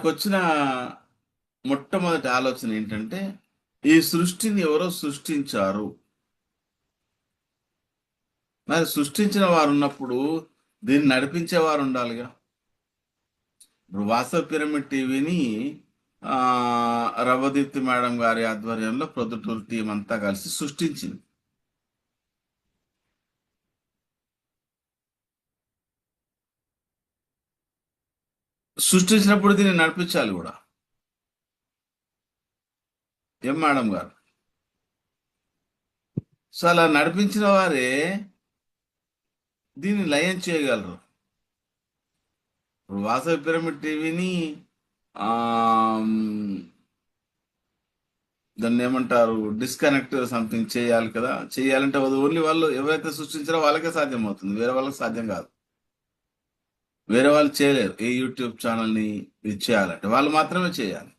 వచ్చిన మొట్టమొదటి ఆలోచన ఏంటంటే ఈ సృష్టిని ఎవరో సృష్టించారు. మరి సృష్టించిన వారు ఉన్నప్పుడు దీన్ని నడిపించే వారు ఉండాలిగా. ఇప్పుడు వాస్తవ పిరమిడ్ టీవీని రవ్వదీప్తి మేడం గారి ఆధ్వర్యంలో ప్రొద్దుటూరు టీం అంతా కలిసి సృష్టించింది. సృష్టించినప్పుడు దీన్ని నడిపించాలి కూడా. ఏం మేడం గారు? సో అలా నడిపించిన వారే దీన్ని లయం చేయగలరు. ఇప్పుడు వాసవి పిరమిడ్ టీవీని దాన్ని ఏమంటారు, డిస్కనెక్ట్ సంథింగ్ చేయాలి కదా. చేయాలంటే అది ఓన్లీ వాళ్ళు ఎవరైతే సృష్టించారో వాళ్ళకే సాధ్యం అవుతుంది, వేరే వాళ్ళకి సాధ్యం కాదు. వేరే వాళ్ళు చేయలేరు. ఏ యూట్యూబ్ ఛానల్ని ఇది చేయాలంటే వాళ్ళు మాత్రమే చేయాలి.